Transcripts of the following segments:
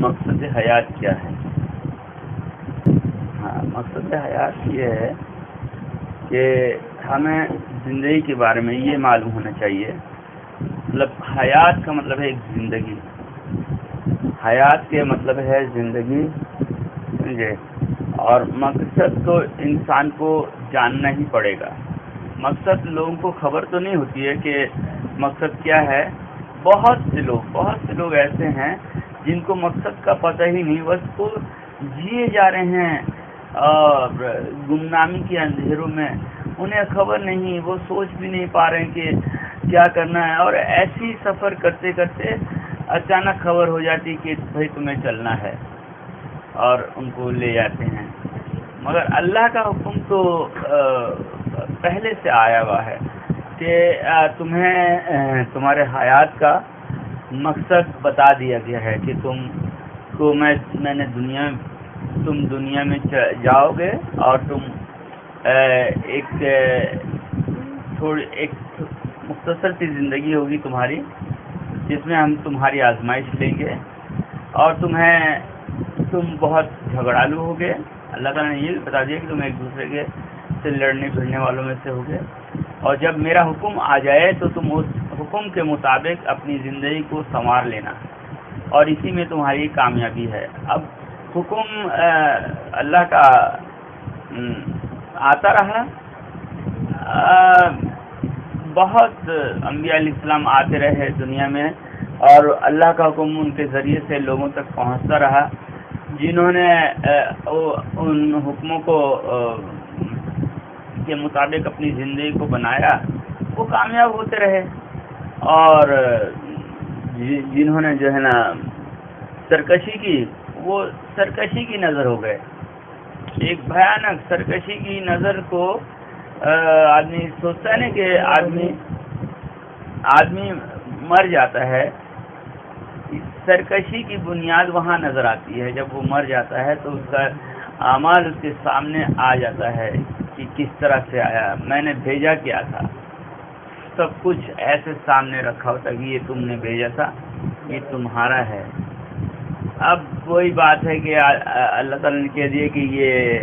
مقصد حیات کیا ہے؟ ہاں، مقصد حیات یہ ہے کہ ہمیں زندگی کے بارے میں یہ معلوم ہونا چاہیے. مطلب حیات کا مطلب ہے ایک زندگی. حیات کے مطلب ہے زندگی، سمجھے؟ اور مقصد تو انسان کو جاننا ہی پڑے گا. مقصد لوگوں کو خبر تو نہیں ہوتی ہے کہ مقصد کیا ہے. بہت سے لوگ ایسے ہیں جن کو مقصد کا پتہ ہی نہیں، بس وہ جیے جا رہے ہیں اور گمنامی کے اندھیروں میں. انہیں خبر نہیں، وہ سوچ بھی نہیں پا رہے ہیں کہ کیا کرنا ہے. اور ایسی سفر کرتے کرتے اچانک خبر ہو جاتی کہ بھائی تمہیں چلنا ہے اور ان کو لے جاتے ہیں. مگر اللہ کا حکم تو پہلے سے آیا ہوا ہے کہ تمہیں تمہارے حیات کا مقصد بتا دیا گیا ہے کہ میں نے تم دنیا میں جاؤ گے اور تم ایک مختصر سی زندگی ہوگی تمہاری، جس میں ہم تمہاری آزمائش لیں گے اور تم بہت جھگڑالو ہوگے. اللہ تعالیٰ نے یہ بھی بتا دیا کہ تم ایک دوسرے کے سے لڑنے بھیڑنے والوں میں سے ہوگے. اور جب میرا حکم آ جائے تو تم اس حکم کے مطابق اپنی زندگی کو سنوار لینا، اور اسی میں تمہاری کامیابی ہے. اب حکم اللہ کا آتا رہا. بہت انبیاء علیہ السلام آتے رہے دنیا میں، اور اللہ کا حکم ان کے ذریعے سے لوگوں تک پہنچتا رہا. جنہوں نے ان حکموں کو کے مطابق اپنی زندگی کو بنایا وہ کامیاب ہوتے رہے، اور جنہوں نے جو ہے نا سرکشی کی، وہ سرکشی کی نظر ہو گئے. ایک بھیانک سرکشی کی نظر کو آدمی سوچتا ہے نا کہ آدمی مر جاتا ہے. سرکشی کی بنیاد وہاں نظر آتی ہے. جب وہ مر جاتا ہے تو اس کا اعمال اس کے سامنے آ جاتا ہے کہ کس طرح سے آیا، میں نے بھیجا کیا تھا. سب کچھ ایسے سامنے رکھا ہوتا کہ یہ تم نے بھیجا تھا، یہ تمہارا ہے. اب وہی بات ہے کہ اللہ تعالیٰ نے کہہ دیا کہ یہ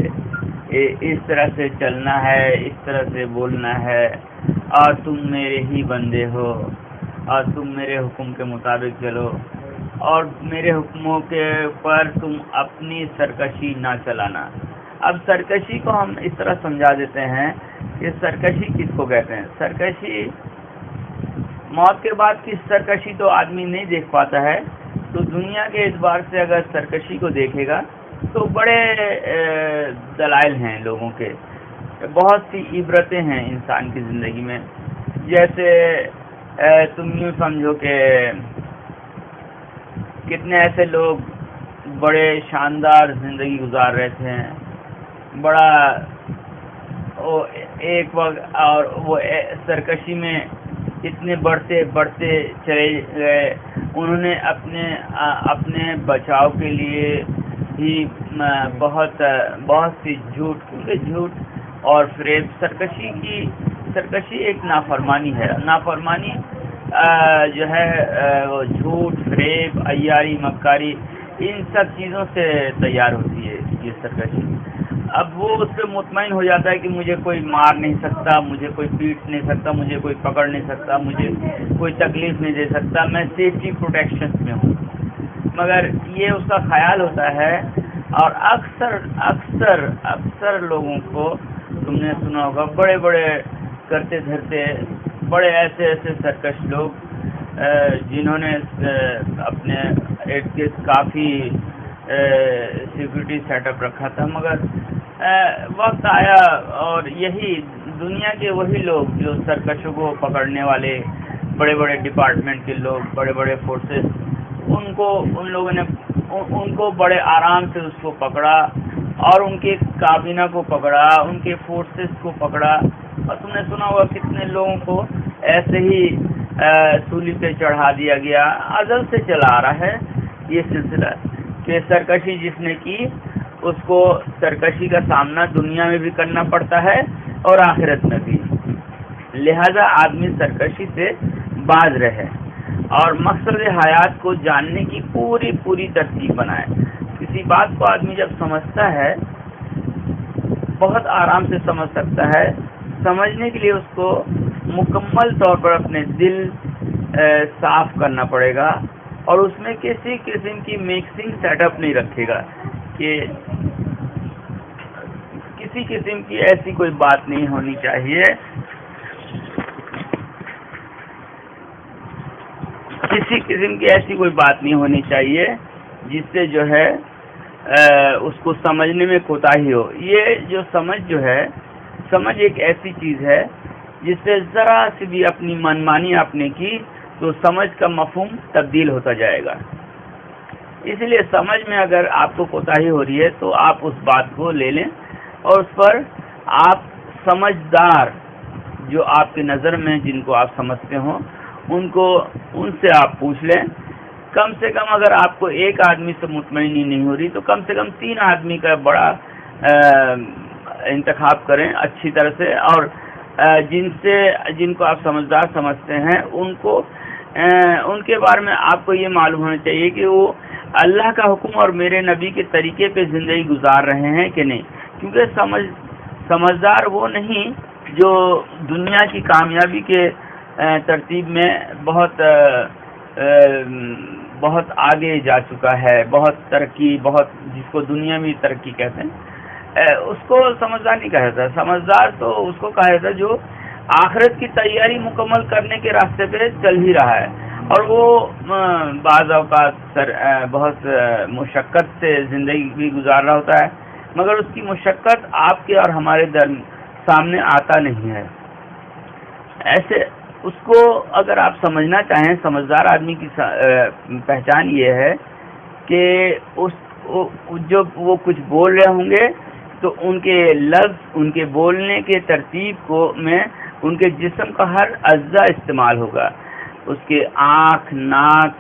اس طرح سے چلنا ہے، اس طرح سے بولنا ہے، اور تم میرے ہی بندے ہو، اور تم میرے حکم کے مطابق چلو، اور میرے حکموں کے پر تم اپنی سرکشی نہ چلانا. اب سرکشی کو ہم اس طرح سمجھا دیتے ہیں کہ سرکشی کس کو کہتے ہیں. سرکشی موت کے بعد کی سرکشی تو آدمی نہیں دیکھ پاتا ہے. تو دنیا کے اعتبار سے اگر سرکشی کو دیکھے گا تو بڑے دلائل ہیں لوگوں کے، بہت سی عبرتیں ہیں انسان کی زندگی میں. جیسے تم یوں سمجھو کہ کتنے ایسے لوگ بڑے شاندار زندگی گزار رہے تھے، بڑا ایک وقت، اور وہ سرکشی میں اتنے بڑھتے چلے گئے. انہوں نے اپنے بچاؤ کے لیے بھی بہت سی جھوٹ اور فریب. سرکشی ایک نافرمانی ہے. نافرمانی جو ہے وہ جھوٹ، فریب، عیاری، مکاری، ان سب چیزوں سے تیار ہوتی ہے یہ سرکشی. اب وہ اس پہ مطمئن ہو جاتا ہے کہ مجھے کوئی مار نہیں سکتا، مجھے کوئی پیٹ نہیں سکتا، مجھے کوئی پکڑ نہیں سکتا، مجھے کوئی تکلیف نہیں دے سکتا، میں سیفٹی پروٹیکشن میں ہوں. مگر یہ اس کا خیال ہوتا ہے. اور اکثر لوگوں کو تم نے سنا ہوگا، بڑے کرتے دھرتے، بڑے ایسے سرکش لوگ جنہوں نے اپنے ارد گرد کافی سیکورٹی سیٹ اپ رکھا تھا. مگر وقت آیا اور یہی دنیا کے وہی لوگ جو سرکشوں کو پکڑنے والے، بڑے ڈپارٹمنٹ کے لوگ، بڑے فورسز، ان لوگوں نے ان کو بڑے آرام سے اس کو پکڑا، اور ان کے کابینہ کو پکڑا، ان کے فورسز کو پکڑا. اور تم نے سنا ہوگا کتنے لوگوں کو ایسے ہی سولی پہ چڑھا دیا گیا. ازل سے چلا آ رہا ہے یہ سلسلہ کہ سرکشی جس نے کی اس کو سرکشی کا سامنا دنیا میں بھی کرنا پڑتا ہے اور آخرت میں بھی. لہذا آدمی سرکشی سے باز رہے. اور مقصد حیات کو جاننے کی پوری پوری ترتیب بنائے. کسی بات کو آدمی جب سمجھتا ہے بہت آرام سے سمجھ سکتا ہے. سمجھنے کے لیے اس کو مکمل طور پر اپنے دل صاف کرنا پڑے گا اور اس میں کسی قسم کی مکسنگ سیٹ اپ نہیں رکھے گا کہ کسی قسم کی ایسی کوئی بات نہیں ہونی چاہیے کسی قسم کی ایسی کوئی بات نہیں ہونی چاہیے جس سے جو ہے اس کو سمجھنے میں کوتاہی ہو. یہ جو سمجھ ایک ایسی چیز ہے جس سے ذرا سی بھی اپنی منمانی آپ نے کی تو سمجھ کا مفہوم تبدیل ہوتا جائے گا. اس لیے سمجھ میں اگر آپ کو کوتاہی ہو رہی ہے تو آپ اس بات کو لے لیں اور اس پر آپ سمجھدار جو آپ کی نظر میں جن کو آپ سمجھتے ہوں ان سے آپ پوچھ لیں. کم سے کم اگر آپ کو ایک آدمی سے مطمئنی نہیں ہو رہی تو کم سے کم 3 آدمی کا بڑا انتخاب کریں اچھی طرح سے, اور جن کو آپ سمجھدار سمجھتے ہیں ان کے بارے میں آپ کو یہ معلوم ہونا چاہیے کہ وہ اللہ کا حکم اور میرے نبی کے طریقے پہ زندگی گزار رہے ہیں کہ نہیں. کیونکہ سمجھدار وہ نہیں جو دنیا کی کامیابی کے ترتیب میں بہت آگے جا چکا ہے, بہت ترقی, جس کو دنیا میں ترقی کہتے ہیں, اس کو سمجھدار نہیں کہا جاتا. سمجھدار تو اس کو کہا جاتا جو آخرت کی تیاری مکمل کرنے کے راستے پہ چل ہی رہا ہے اور وہ بعض اوقات بہت مشقت سے زندگی بھی گزار رہا ہوتا ہے مگر اس کی مشقت آپ کے اور ہمارے سامنے آتا نہیں ہے. ایسے اس کو اگر آپ سمجھنا چاہیں, سمجھدار آدمی کی پہچان یہ ہے کہ جب وہ کچھ بول رہے ہوں گے تو ان کے لفظ, ان کے بولنے کے ترتیب میں ان کے جسم کا ہر اعضاء استعمال ہوگا. اس کے آنکھ, ناک,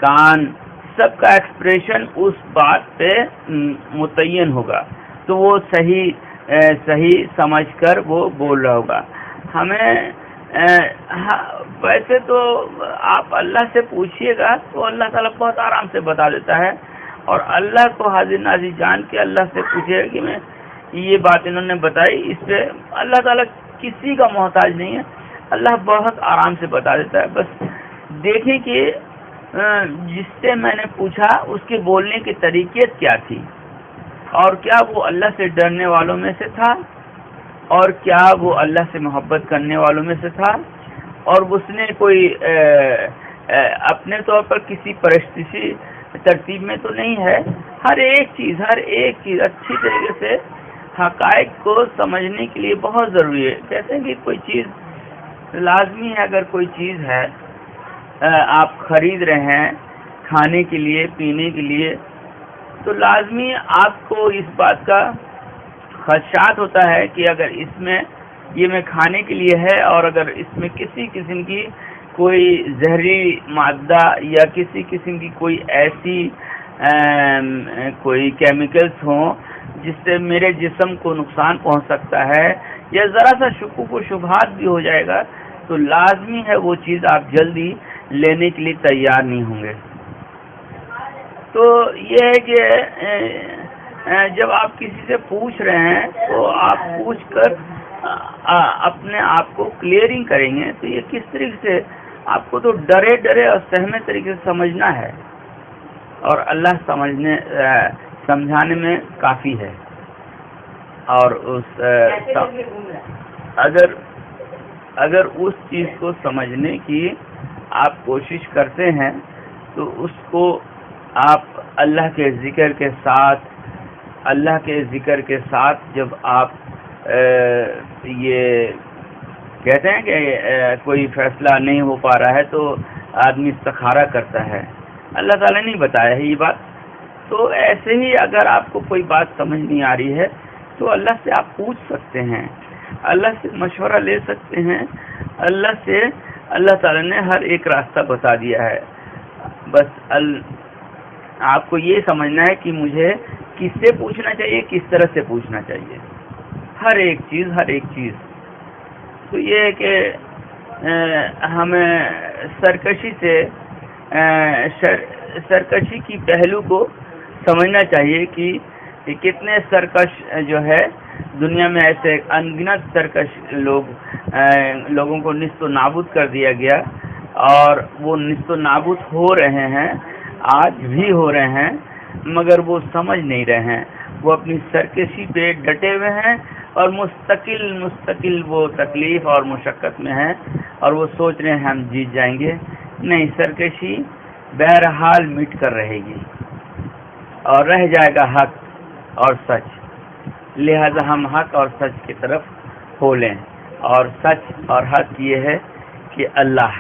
کان, سب کا ایکسپریشن اس بات پہ متعین ہوگا تو وہ صحیح سمجھ کر وہ بول رہا ہوگا. ہمیں ویسے تو آپ اللہ سے پوچھیے گا تو اللہ تعالیٰ بہت آرام سے بتا دیتا ہے, اور اللہ کو حاضر ناظر جان کے اللہ سے پوچھے گا کہ میں یہ بات انہوں نے بتائی, اس پہ اللہ تعالیٰ کسی کا محتاج نہیں ہے. اللہ بہت آرام سے بتا دیتا ہے. بس دیکھیں کہ جس سے میں نے پوچھا اس کے بولنے کی طریقیت کیا تھی, اور کیا وہ اللہ سے ڈرنے والوں میں سے تھا, اور کیا وہ اللہ سے محبت کرنے والوں میں سے تھا, اور اس نے کوئی اپنے طور پر کسی پرستشی ترتیب میں تو نہیں ہے. ہر ایک چیز اچھی طریقے سے حقائق کو سمجھنے کے لیے بہت ضروری ہے. کہتے ہیں کہ کوئی چیز لازمی ہے, اگر کوئی چیز ہے آپ خرید رہے ہیں کھانے کے لیے, پینے کے لیے, تو لازمی آپ کو اس بات کا خدشات ہوتا ہے کہ اگر اس میں یہ میں کھانے کے لیے ہے اور اگر اس میں کسی قسم کی کوئی زہری مادہ یا کسی قسم کی کوئی ایسی کوئی کیمیکلز ہوں جس سے میرے جسم کو نقصان پہنچ سکتا ہے یا ذرا سا شکوک و شبہات بھی ہو جائے گا تو لازمی ہے وہ چیز آپ جلدی لینے کے لیے تیار نہیں ہوں گے. تو یہ ہے کہ جب آپ کسی سے پوچھ رہے ہیں تو آپ پوچھ کر اپنے آپ کو کلیئرنگ کریں گے تو یہ کس طریقے سے آپ کو تو ڈرے اور سہمے طریقے سے سمجھنا ہے, اور اللہ سمجھانے میں کافی ہے. اور اگر اس چیز کو سمجھنے کی آپ کوشش کرتے ہیں تو اس کو آپ اللہ کے ذکر کے ساتھ جب آپ یہ کہتے ہیں کہ کوئی فیصلہ نہیں ہو پا رہا ہے تو آدمی استخارہ کرتا ہے. اللہ تعالیٰ نے بتایا ہے یہ بات. تو ایسے ہی اگر آپ کو کوئی بات سمجھ نہیں آ رہی ہے تو اللہ سے آپ پوچھ سکتے ہیں, اللہ سے مشورہ لے سکتے ہیں. اللہ تعالیٰ نے ہر ایک راستہ بتا دیا ہے. بس آپ کو یہ سمجھنا ہے کہ مجھے کس سے پوچھنا چاہیے, کس طرح سے پوچھنا چاہیے, ہر ایک چیز. تو یہ ہے کہ ہمیں سرکشی سے سرکشی کی پہلو کو سمجھنا چاہیے کہ کتنے سرکش جو ہے دنیا میں، ایسے انگنت سرکش لوگوں کو نیست و نابود کر دیا گیا، اور وہ نیست و نابود ہو رہے ہیں، آج بھی ہو رہے ہیں، مگر وہ سمجھ نہیں رہے ہیں، وہ اپنی سرکشی پہ ڈٹے ہوئے ہیں اور مستقل وہ تکلیف اور مشقت میں ہیں، اور وہ سوچ رہے ہیں ہم جیت جائیں گے۔ نہیں، سرکشی بہرحال مٹ کر رہے گی اور رہ جائے گا حق اور سچ، لہذا ہم حق اور سچ کی طرف ہو لیں، اور سچ اور حق یہ ہے کہ اللہ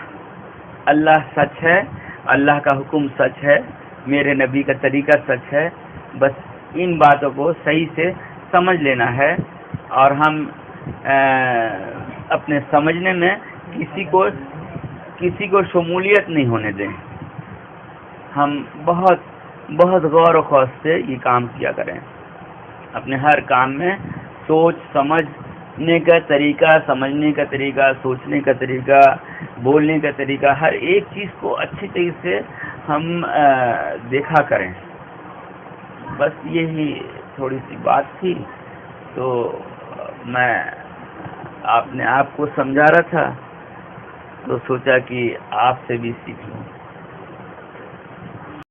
سچ ہے، اللہ کا حکم سچ ہے، میرے نبی کا طریقہ سچ ہے، بس ان باتوں کو صحیح سے سمجھ لینا ہے، اور ہم اپنے سمجھنے میں کسی کو شمولیت نہیں ہونے دیں، ہم بہت غور و خوض سے یہ کام کیا کریں، اپنے ہر کام میں سوچ سمجھنے کا طریقہ، سمجھنے کا طریقہ، سوچنے کا طریقہ، بولنے کا طریقہ، ہر ایک چیز کو اچھی طریقے سے ہم دیکھا کریں۔ بس یہی تھوڑی سی بات تھی، تو میں آپ کو سمجھا رہا تھا، تو سوچا کہ آپ سے بھی سیکھ لوں۔